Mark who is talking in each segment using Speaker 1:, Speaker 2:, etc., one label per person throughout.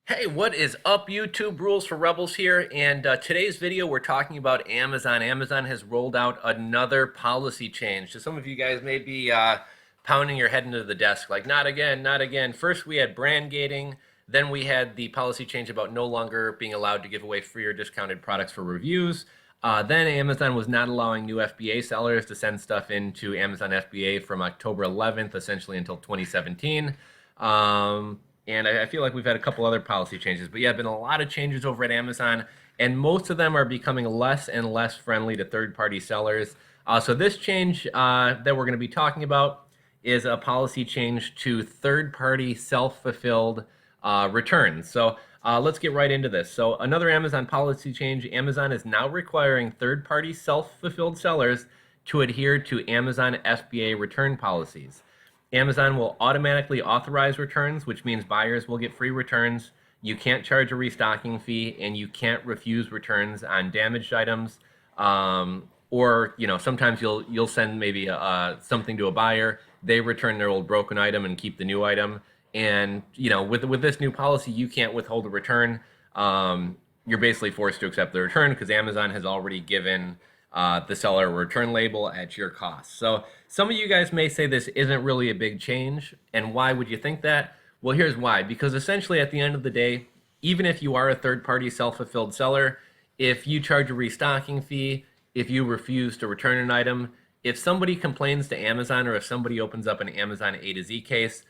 Speaker 1: Hey, what is up, YouTube? Rules for Rebels here, and today's video we're talking about Amazon. Amazon has rolled out another policy change. So some of you guys may be pounding your head into the desk like, not again, not again. First we had brand gating, then we had the policy change about no longer being allowed to give away free or discounted products for reviews. Then Amazon was not allowing new FBA sellers to send stuff into Amazon FBA from October 11th, essentially until 2017. And I feel like we've had a couple other policy changes, but yeah, been a lot of changes over at Amazon, and most of them are becoming less and less friendly to third-party sellers. So this change that we're going to be talking about is a policy change to third-party self-fulfilled returns. So let's get right into this. So another Amazon policy change: Amazon is now requiring third-party self-fulfilled sellers to adhere to Amazon FBA return policies. Amazon will automatically authorize returns, which means buyers will get free returns. You can't charge a restocking fee, and you can't refuse returns on damaged items. Or sometimes you'll send maybe something to a buyer. They return their old broken item and keep the new item. And with this new policy, you can't withhold a return. You're basically forced to accept the return because Amazon has already given the seller a return label at your cost. So some of you guys may say this isn't really a big change, and why would you think that? Well, here's why. Because essentially at the end of the day, even if you are a third-party self-fulfilled seller, if you charge a restocking fee, if you refuse to return an item, if somebody complains to Amazon, or if somebody opens up an Amazon A to Z case,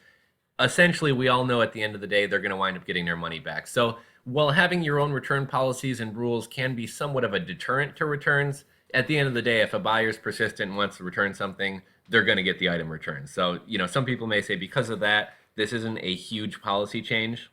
Speaker 1: essentially we all know at the end of the day they're going to wind up getting their money back. So while having your own return policies and rules can be somewhat of a deterrent to returns, at the end of the day, if a buyer's persistent and wants to return something, they're going to get the item returned. So, some people may say because of that, this isn't a huge policy change.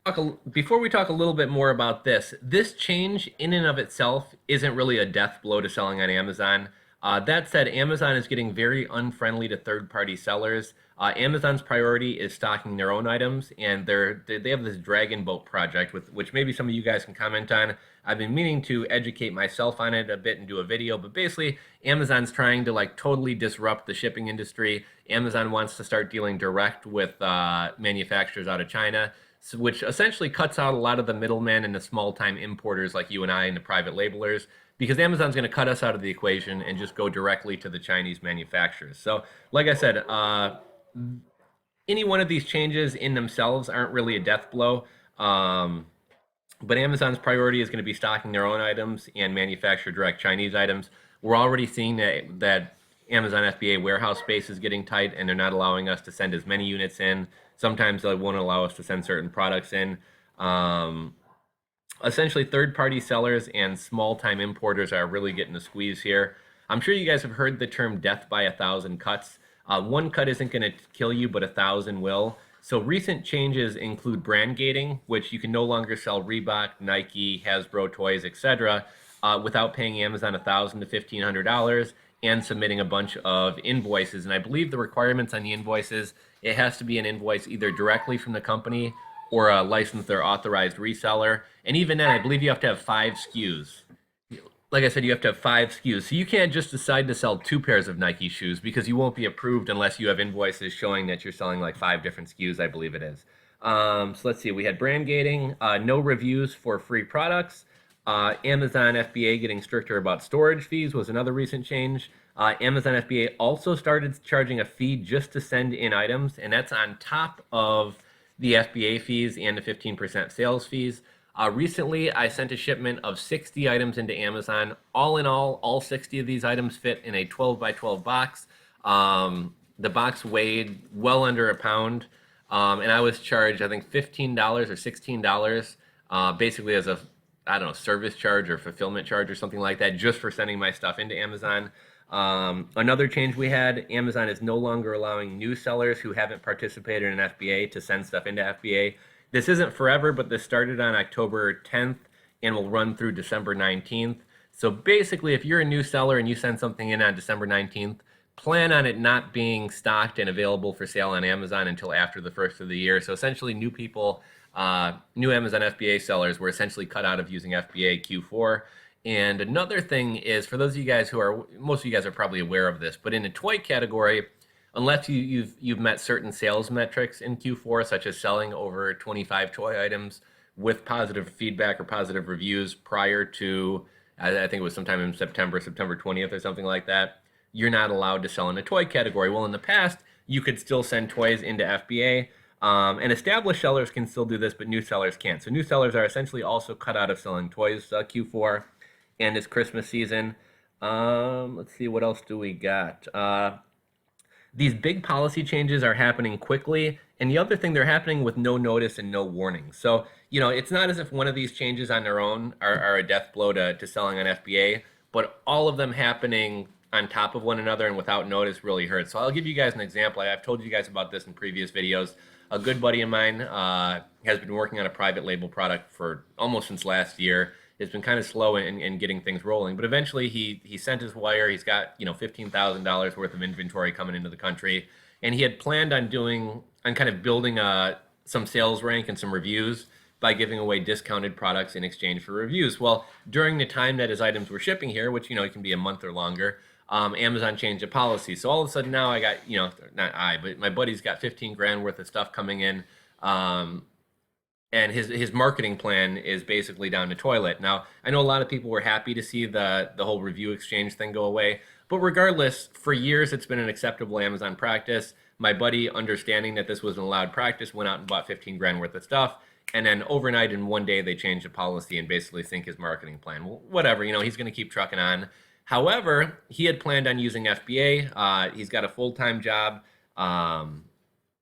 Speaker 1: Before we talk a little bit more about this change in and of itself isn't really a death blow to selling on Amazon. That said, Amazon is getting very unfriendly to third-party sellers. Amazon's priority is stocking their own items, and they have this Dragon Boat project, which maybe some of you guys can comment on. I've been meaning to educate myself on it a bit and do a video, but basically Amazon's trying to totally disrupt the shipping industry. Amazon wants to start dealing direct with manufacturers out of China, which essentially cuts out a lot of the middlemen and the small-time importers like you and I and the private labelers, because Amazon's going to cut us out of the equation and just go directly to the Chinese manufacturers. So like I said, any one of these changes in themselves aren't really a death blow. But Amazon's priority is going to be stocking their own items and manufacture direct Chinese items. We're already seeing that Amazon FBA warehouse space is getting tight, and they're not allowing us to send as many units in. Sometimes they won't allow us to send certain products in. Essentially, third-party sellers and small-time importers are really getting a squeeze here. I'm sure you guys have heard the term death by 1,000 cuts. One cut isn't going to kill you, but 1,000 will. So recent changes include brand gating, which you can no longer sell Reebok, Nike, Hasbro toys, etc., without paying Amazon $1,000 to $1,500 and submitting a bunch of invoices. And I believe the requirements on the invoices, it has to be an invoice either directly from the company or a licensed or authorized reseller. And even then, I believe you have to have 5 SKUs. Like I said, you have to have 5 SKUs. So you can't just decide to sell 2 pairs of Nike shoes, because you won't be approved unless you have invoices showing that you're selling 5 different SKUs, I believe it is. So let's see. We had brand gating, no reviews for free products. Amazon FBA getting stricter about storage fees was another recent change. Amazon FBA also started charging a fee just to send in items, and that's on top of the FBA fees and the 15% sales fees. Recently, I sent a shipment of 60 items into Amazon. All in all 60 of these items fit in a 12 by 12 box. The box weighed well under a pound, and I was charged, I think, $15 or $16, basically as a, I don't know, service charge or fulfillment charge or something like that, just for sending my stuff into Amazon. Another change we had: Amazon is no longer allowing new sellers who haven't participated in FBA to send stuff into FBA. This isn't forever, but this started on October 10th and will run through December 19th. So basically, if you're a new seller and you send something in on December 19th, plan on it not being stocked and available for sale on Amazon until after the first of the year. So essentially, new people, new Amazon FBA sellers were essentially cut out of using FBA Q4. And another thing is, for those of you guys most of you guys are probably aware of this, but in the toy category, unless you've met certain sales metrics in Q4, such as selling over 25 toy items with positive feedback or positive reviews prior to, I think it was sometime in September 20th or something like that, you're not allowed to sell in a toy category. Well, in the past, you could still send toys into FBA. And established sellers can still do this, but new sellers can't. So new sellers are essentially also cut out of selling toys Q4 and this Christmas season. Let's see, what else do we got? These big policy changes are happening quickly, and the other thing, they're happening with no notice and no warning. So, it's not as if one of these changes on their own are a death blow to selling on FBA, but all of them happening on top of one another and without notice really hurts. So I'll give you guys an example. I've told you guys about this in previous videos. A good buddy of mine has been working on a private label product for almost since last year. It's been kind of slow in getting things rolling, but eventually he sent his wire. He's got $15,000 worth of inventory coming into the country, and he had planned on kind of building some sales rank and some reviews by giving away discounted products in exchange for reviews. Well, during the time that his items were shipping here, which it can be a month or longer, Amazon changed the policy. So all of a sudden now I got but my buddy's got 15 grand worth of stuff coming in. And his marketing plan is basically down the toilet. Now, I know a lot of people were happy to see the whole review exchange thing go away, but regardless, for years it's been an acceptable Amazon practice. My buddy, understanding that this was an allowed practice, went out and bought 15 grand worth of stuff, and then overnight in one day they changed the policy and basically sink his marketing plan. Well, whatever, he's going to keep trucking on. However, he had planned on using FBA. He's got a full-time job.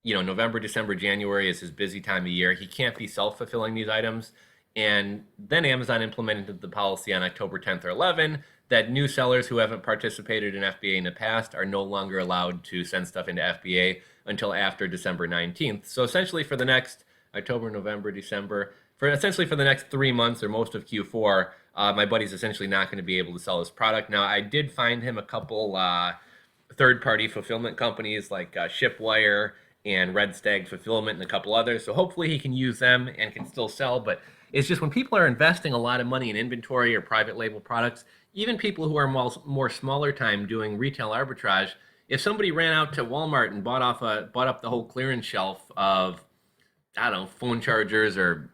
Speaker 1: November, December, January is his busy time of year. He can't be self-fulfilling these items. And then Amazon implemented the policy on October 10th or 11th that new sellers who haven't participated in FBA in the past are no longer allowed to send stuff into FBA until after December 19th. So essentially for the next October, November, December, for the next 3 months or most of Q4, my buddy's essentially not going to be able to sell his product. Now, I did find him a couple third-party fulfillment companies like Shipwire and Red Stag Fulfillment and a couple others. So hopefully he can use them and can still sell. But it's just when people are investing a lot of money in inventory or private label products, even people who are more smaller time doing retail arbitrage, if somebody ran out to Walmart and bought up the whole clearance shelf of, I don't know, phone chargers or,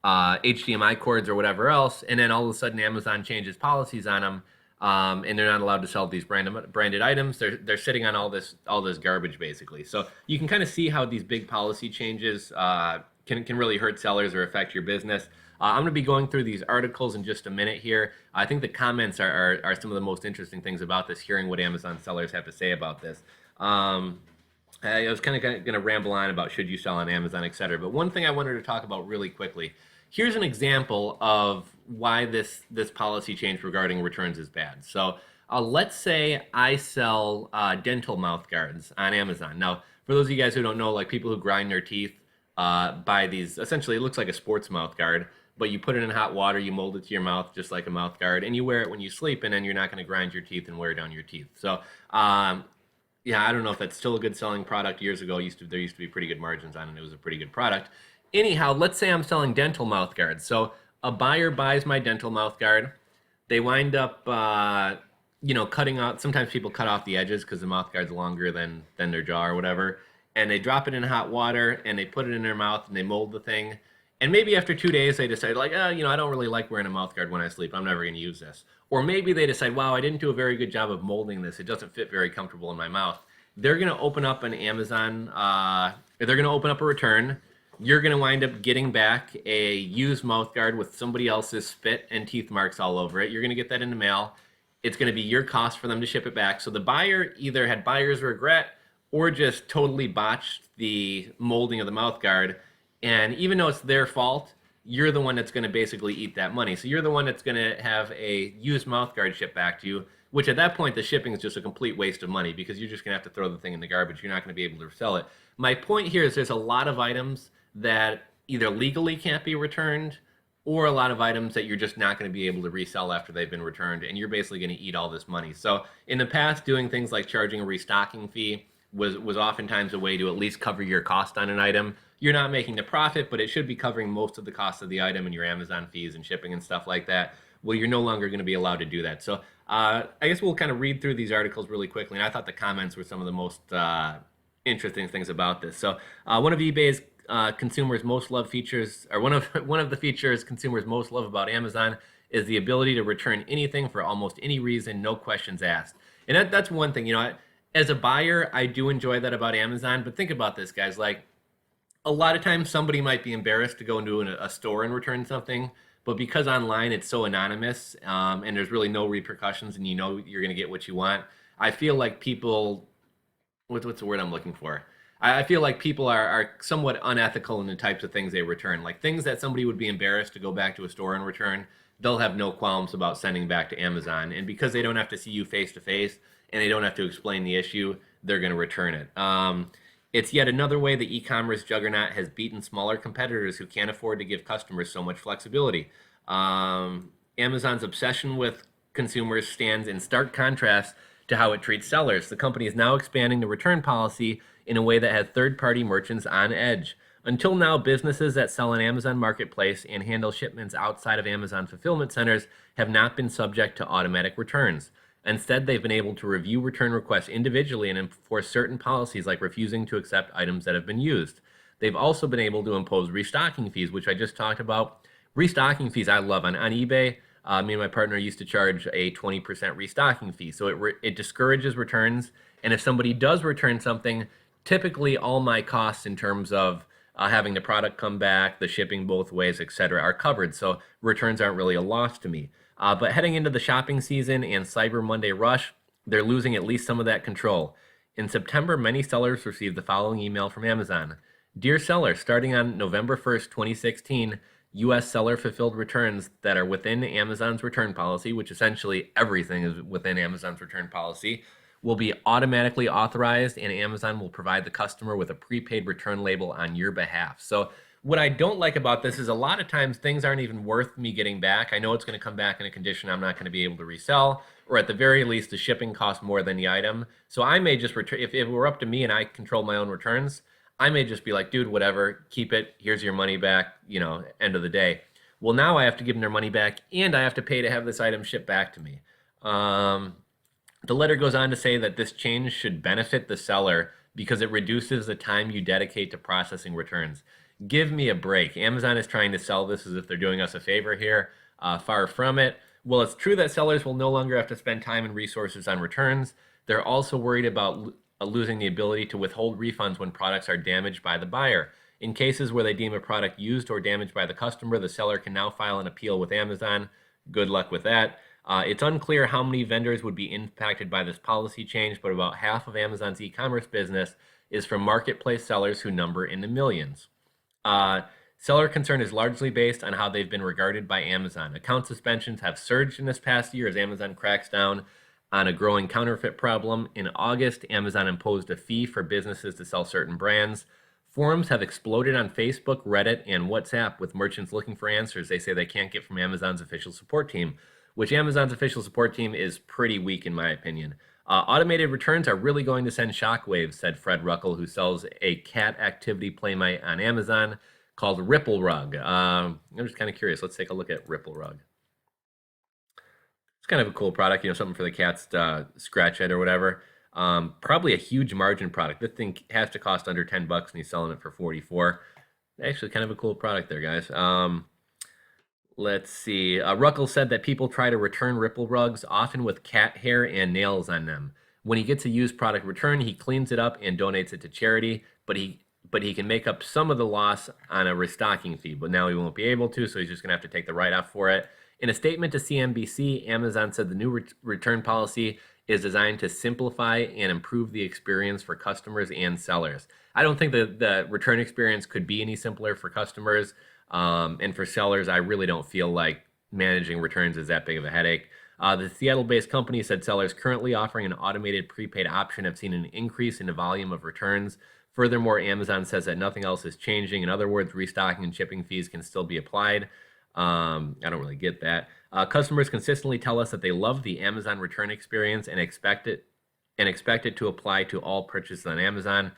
Speaker 1: HDMI cords or whatever else, and then all of a sudden Amazon changes policies on them, and they're not allowed to sell these branded items. They're sitting on all this garbage basically. So you can kind of see how these big policy changes can really hurt sellers or affect your business. I'm going to be going through these articles in just a minute here. I think the comments are some of the most interesting things about this, hearing what Amazon sellers have to say about this. I was kind of going to ramble on about should you sell on Amazon, etc. But one thing I wanted to talk about really quickly. Here's an example of why this policy change regarding returns is bad. So let's say I sell dental mouth guards on Amazon. Now, for those of you guys who don't know, like people who grind their teeth buy these, essentially it looks like a sports mouth guard, but you put it in hot water, you mold it to your mouth just like a mouth guard, and you wear it when you sleep, and then you're not going to grind your teeth and wear down your teeth. So yeah, I don't know if that's still a good selling product. Years ago, there used to be pretty good margins on it. It was a pretty good product. Anyhow, let's say I'm selling dental mouth guards. So a buyer buys my dental mouth guard. They wind up, cutting out. Sometimes people cut off the edges because the mouth guard's longer than their jaw or whatever. And they drop it in hot water and they put it in their mouth and they mold the thing. And maybe after 2 days they decide like, I don't really like wearing a mouth guard when I sleep. I'm never going to use this. Or maybe they decide, wow, I didn't do a very good job of molding this. It doesn't fit very comfortable in my mouth. They're going to open up an Amazon, they're going to open up a return. You're going to wind up getting back a used mouth guard with somebody else's spit and teeth marks all over it. You're going to get that in the mail. It's going to be your cost for them to ship it back. So the buyer either had buyer's regret or just totally botched the molding of the mouth guard. And even though it's their fault, you're the one that's going to basically eat that money. So you're the one that's going to have a used mouth guard shipped back to you, which at that point the shipping is just a complete waste of money because you're just going to have to throw the thing in the garbage. You're not going to be able to sell it. My point here is there's a lot of items that either legally can't be returned or a lot of items that you're just not going to be able to resell after they've been returned, and you're basically going to eat all this money. So in the past, doing things like charging a restocking fee was oftentimes a way to at least cover your cost on an item. You're not making the profit, but it should be covering most of the cost of the item and your Amazon fees and shipping and stuff like that. Well, you're no longer going to be allowed to do that. So I guess we'll kind of read through these articles really quickly, and I thought the comments were some of the most interesting things about this. So one of eBay's consumers most love features, or one of the features consumers most love about Amazon is the ability to return anything for almost any reason, no questions asked. And that's one thing, as a buyer, I do enjoy that about Amazon. But think about this, guys. Like, a lot of times somebody might be embarrassed to go into a store and return something, but because online it's so anonymous, and there's really no repercussions, and you're going to get what you want. I feel like people, what's the word I'm looking for? I feel like people are somewhat unethical in the types of things they return. Like, things that somebody would be embarrassed to go back to a store and return, they'll have no qualms about sending back to Amazon. And because they don't have to see you face to face and they don't have to explain the issue, they're going to return it. It's yet another way the e-commerce juggernaut has beaten smaller competitors who can't afford to give customers so much flexibility. Amazon's obsession with consumers stands in stark contrast to how it treats sellers. The company is now expanding the return policy in a way that has third-party merchants on edge. Until now, businesses that sell on Amazon Marketplace and handle shipments outside of Amazon fulfillment centers have not been subject to automatic returns. Instead, they've been able to review return requests individually and enforce certain policies like refusing to accept items that have been used. They've also been able to impose restocking fees, which I just talked about. Restocking fees I love. On eBay, me and my partner used to charge a 20% restocking fee. So it discourages returns. And if somebody does return something, typically all my costs in terms of having the product come back, the shipping both ways, etc., are covered. So returns aren't really a loss to me. But heading into the shopping season and Cyber Monday rush, they're losing at least some of that control. In September, many sellers received the following email from Amazon. Dear seller, starting on November 1st, 2016, U.S. seller-fulfilled returns that are within Amazon's return policy, which essentially everything is within Amazon's return policy, will be automatically authorized, and Amazon will provide the customer with a prepaid return label on your behalf. So what I don't like about this is a lot of times things aren't even worth me getting back. I know it's going to come back in a condition I'm not going to be able to resell, or at the very least, the shipping costs more than the item. So I may just return, if it were up to me and I control my own returns, I may just be like, dude, whatever, keep it, here's your money back, end of the day. Well, now I have to give them their money back, and I have to pay to have this item shipped back to me. The letter goes on to say that this change should benefit the seller because it reduces the time you dedicate to processing returns. Give me a break. Amazon is trying to sell this as if they're doing us a favor here. Far from it. Well, it's true that sellers will no longer have to spend time and resources on returns. They're also worried about losing the ability to withhold refunds when products are damaged by the buyer. In cases where they deem a product used or damaged by the customer, the seller can now file an appeal with Amazon. Good luck with that. It's unclear how many vendors would be impacted by this policy change, but about half of Amazon's e-commerce business is from marketplace sellers who number in the millions. Seller concern is largely based on how they've been regarded by Amazon. Account suspensions have surged in this past year as Amazon cracks down on a growing counterfeit problem. In August, Amazon imposed a fee for businesses to sell certain brands. Forums have exploded on Facebook, Reddit, and WhatsApp with merchants looking for answers they say they can't get from Amazon's official support team, which Amazon's official support team is pretty weak in my opinion. Automated returns are really going to send shockwaves, said Fred Ruckel, who sells a cat activity playmate on Amazon called Ripple Rug. I'm just kind of curious. Let's take a look at Ripple Rug. It's kind of a cool product, something for the cats to scratch at or whatever. Probably a huge margin product. This thing has to cost under 10 bucks and he's selling it for 44. Actually, kind of a cool product there, guys. Let's see. Ruckel said that people try to return Ripple rugs, often with cat hair and nails on them. When he gets a used product return, he cleans it up and donates it to charity, but he can make up some of the loss on a restocking fee, but now he won't be able to, so he's just going to have to take the write-off for it. In a statement to CNBC, Amazon said the new return policy is designed to simplify and improve the experience for customers and sellers. I don't think the return experience could be any simpler for customers. And for sellers, I really don't feel like managing returns is that big of a headache. The Seattle-based company said sellers currently offering an automated prepaid option have seen an increase in the volume of returns. Furthermore, Amazon says that nothing else is changing. In other words, restocking and shipping fees can still be applied. I don't really get that. Customers consistently tell us that they love the Amazon return experience and expect it to apply to all purchases on Amazon.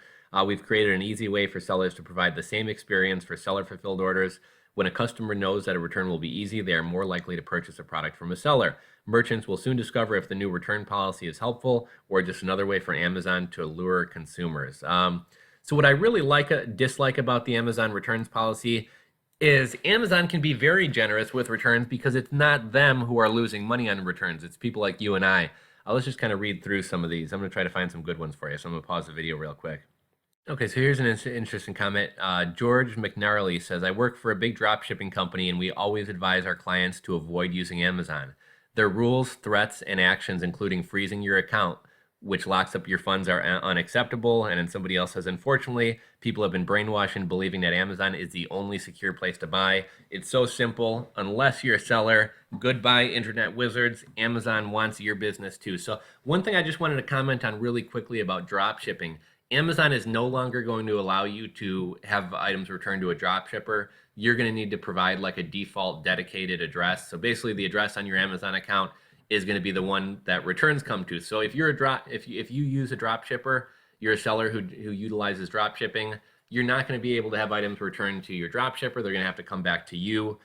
Speaker 1: We've created an easy way for sellers to provide the same experience for seller-fulfilled orders. When a customer knows that a return will be easy, they are more likely to purchase a product from a seller. Merchants will soon discover if the new return policy is helpful or just another way for Amazon to lure consumers. So what I really dislike about the Amazon returns policy is Amazon can be very generous with returns because it's not them who are losing money on returns. It's people like you and I. Let's just kind of read through some of these. I'm going to try to find some good ones for you. So I'm going to pause the video real quick. Okay, so here's an interesting comment. George McNarley says, I work for a big drop shipping company and we always advise our clients to avoid using Amazon. Their rules, threats, and actions, including freezing your account, which locks up your funds, are unacceptable. And then somebody else says, unfortunately, people have been brainwashed in believing that Amazon is the only secure place to buy. It's so simple. Unless you're a seller, goodbye, internet wizards. Amazon wants your business too. So one thing I just wanted to comment on really quickly about drop shipping. Amazon is no longer going to allow you to have items returned to a drop shipper. You're going to need to provide like a default dedicated address. So basically the address on your Amazon account is going to be the one that returns come to. So if you're if you use a drop shipper, you're a seller who utilizes drop shipping, you're not going to be able to have items returned to your drop shipper. They're going to have to come back to you,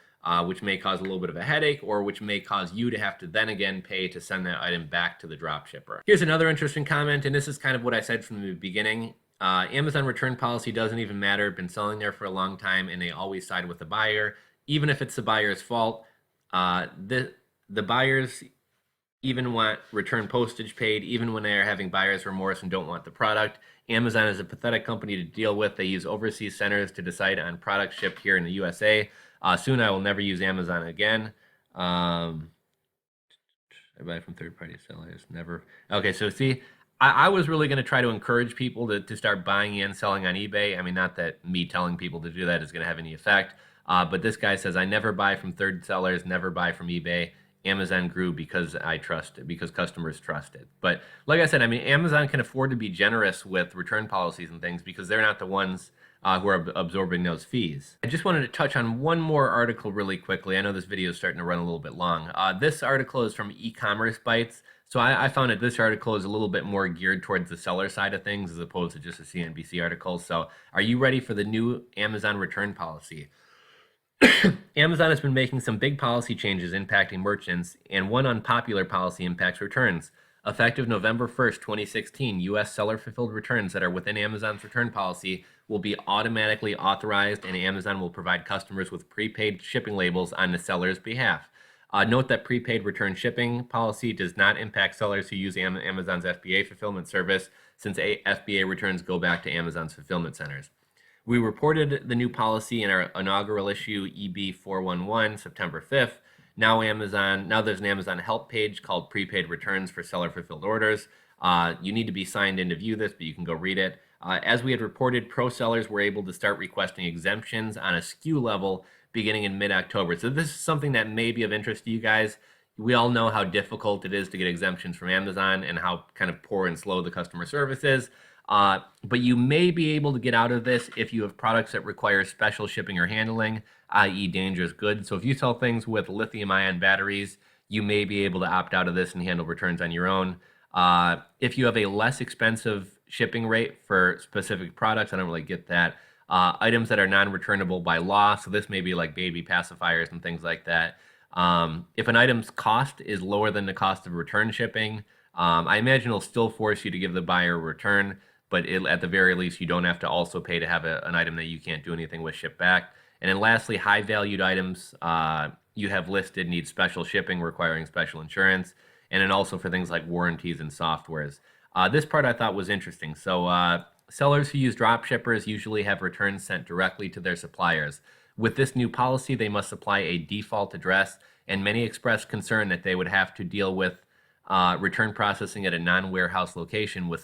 Speaker 1: which may cause a little bit of a headache, or which may cause you to have to then again pay to send that item back to the drop shipper. Here's another interesting comment, and this is kind of what I said from the beginning. Amazon return policy doesn't even matter. Been selling there for a long time, and they always side with the buyer, even if it's the buyer's fault. The buyers even want return postage paid, even when they are having buyer's remorse and don't want the product. Amazon is a pathetic company to deal with. They use overseas centers to decide on products shipped here in the USA. Soon I will never use Amazon again. I buy from third-party sellers, never. Okay, so see, I was really going to try to encourage people to start buying and selling on eBay. I mean, not that me telling people to do that is going to have any effect, but this guy says, I never buy from third sellers, never buy from eBay. Amazon grew because because customers trust it. But like I said, I mean, Amazon can afford to be generous with return policies and things because they're not the ones who are absorbing those fees. I just wanted to touch on one more article really quickly. I know this video is starting to run a little bit long. This article is from E-commerce Bytes. So I found that this article is a little bit more geared towards the seller side of things as opposed to just a CNBC article. So are you ready for the new Amazon return policy? Amazon has been making some big policy changes impacting merchants, and one unpopular policy impacts returns. Effective November 1st, 2016, U.S. seller-fulfilled returns that are within Amazon's return policy will be automatically authorized, and Amazon will provide customers with prepaid shipping labels on the seller's behalf. Note that prepaid return shipping policy does not impact sellers who use Amazon's FBA fulfillment service, since FBA returns go back to Amazon's fulfillment centers. We reported the new policy in our inaugural issue, EB 411, September 5th. Now there's an Amazon help page called Prepaid Returns for Seller Fulfilled Orders. You need to be signed in to view this, but you can go read it. As we had reported, pro sellers were able to start requesting exemptions on a SKU level beginning in mid-October. So this is something that may be of interest to you guys. We all know how difficult it is to get exemptions from Amazon and how kind of poor and slow the customer service is. But you may be able to get out of this if you have products that require special shipping or handling, i.e. dangerous goods. So if you sell things with lithium-ion batteries, you may be able to opt out of this and handle returns on your own. If you have a less expensive shipping rate for specific products, I don't really get that. Items that are non-returnable by law, so this may be like baby pacifiers and things like that. If an item's cost is lower than the cost of return shipping, I imagine it'll still force you to give the buyer a return, but at the very least, you don't have to also pay to have an item that you can't do anything with shipped back. And then lastly, high-valued items you have listed need special shipping requiring special insurance, and then also for things like warranties and softwares. This part I thought was interesting. So sellers who use drop shippers usually have returns sent directly to their suppliers. With this new policy, they must supply a default address, and many expressed concern that they would have to deal with return processing at a non-warehouse location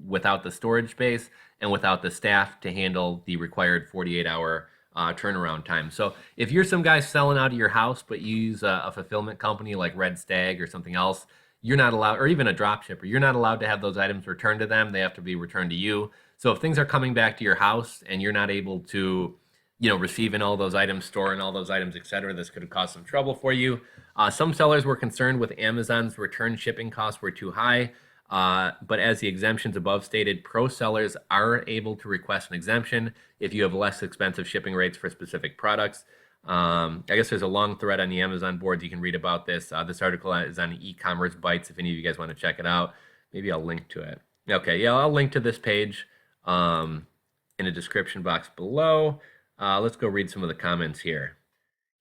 Speaker 1: without the storage space and without the staff to handle the required 48-hour turnaround time. So if you're some guy selling out of your house, but you use a fulfillment company like Red Stag or something else, you're not allowed, or even a drop shipper, you're not allowed to have those items returned to them. They have to be returned to you. So if things are coming back to your house and you're not able to, receiving all those items, storing all those items, etc., this could cause some trouble for you. Some sellers were concerned with Amazon's return shipping costs were too high. But as the exemptions above stated, pro sellers are able to request an exemption if you have less expensive shipping rates for specific products. I guess there's a long thread on the Amazon boards. You can read about this. This article is on E-commerce Bytes if any of you guys want to check it out. Maybe I'll link to it. Okay, yeah, I'll link to this page. And in the description box below. Let's go read some of the comments here.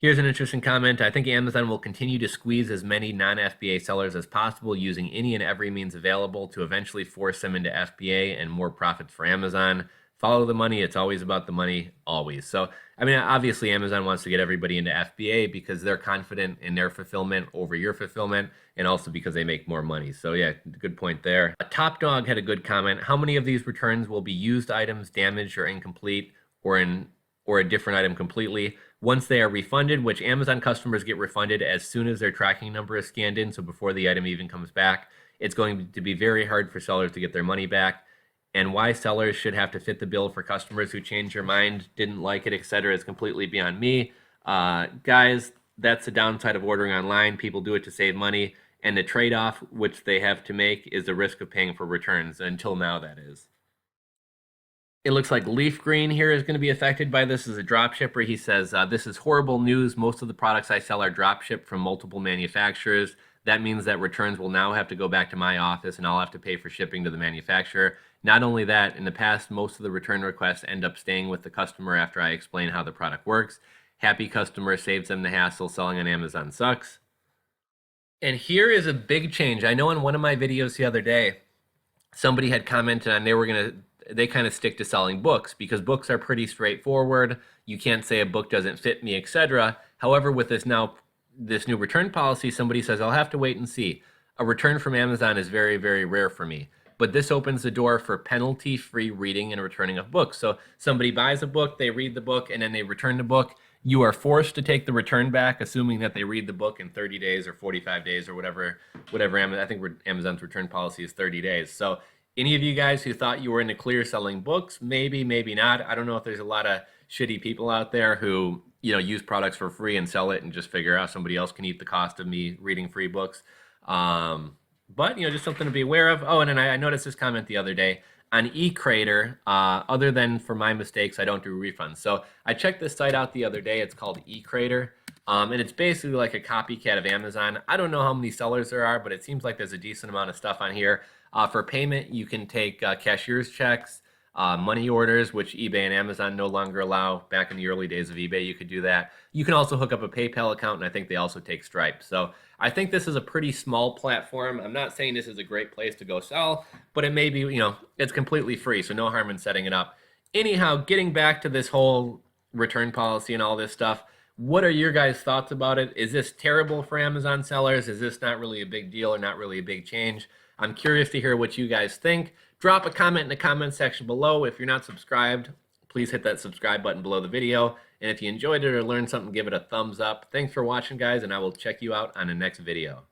Speaker 1: Here's an interesting comment. I think Amazon will continue to squeeze as many non-FBA sellers as possible using any and every means available to eventually force them into FBA and more profits for Amazon. Follow the money. It's always about the money, always. So, I mean, obviously Amazon wants to get everybody into FBA because they're confident in their fulfillment over your fulfillment, and also because they make more money. So yeah, good point there. A Top Dog had a good comment. How many of these returns will be used items, damaged or incomplete, or a different item completely? Once they are refunded, which Amazon customers get refunded as soon as their tracking number is scanned in, so before the item even comes back, it's going to be very hard for sellers to get their money back. And why sellers should have to fit the bill for customers who change their mind, didn't like it, etc., is completely beyond me. Guys, that's the downside of ordering online. People do it to save money, and the trade-off which they have to make is the risk of paying for returns, until now that is. It looks like Leaf Green here is going to be affected by this as a dropshipper. He says, this is horrible news. Most of the products I sell are dropshipped from multiple manufacturers. That means that returns will now have to go back to my office and I'll have to pay for shipping to the manufacturer. Not only that, in the past, most of the return requests end up staying with the customer after I explain how the product works. Happy customer saves them the hassle. Selling on Amazon sucks. And here is a big change. I know in one of my videos the other day, somebody had commented on they kind of stick to selling books because books are pretty straightforward. You can't say a book doesn't fit me, etc. However, with this new return policy, somebody says, I'll have to wait and see. A return from Amazon is very, very rare for me. But this opens the door for penalty-free reading and returning of books. So somebody buys a book, they read the book, and then they return the book. You are forced to take the return back, assuming that they read the book in 30 days or 45 days or whatever I think Amazon's return policy is 30 days. So any of you guys who thought you were in the clear selling books, maybe, maybe not. I don't know if there's a lot of shitty people out there who, use products for free and sell it and just figure out somebody else can eat the cost of me reading free books. But, just something to be aware of. Oh, and then I noticed this comment the other day. On eCrater, other than for my mistakes, I don't do refunds. So I checked this site out the other day. It's called eCrater. And it's basically like a copycat of Amazon. I don't know how many sellers there are, but it seems like there's a decent amount of stuff on here. For payment, you can take cashier's checks, money orders, which eBay and Amazon no longer allow. Back in the early days of eBay, you could do that. You can also hook up a PayPal account, and I think they also take Stripe. So I think this is a pretty small platform. I'm not saying this is a great place to go sell, but it may be, it's completely free, so no harm in setting it up. Anyhow, getting back to this whole return policy and all this stuff, what are your guys' thoughts about it? Is this terrible for Amazon sellers? Is this not really a big deal or not really a big change? I'm curious to hear what you guys think. Drop a comment in the comment section below. If you're not subscribed, please hit that subscribe button below the video. And if you enjoyed it or learned something, give it a thumbs up. Thanks for watching, guys, and I will check you out on the next video.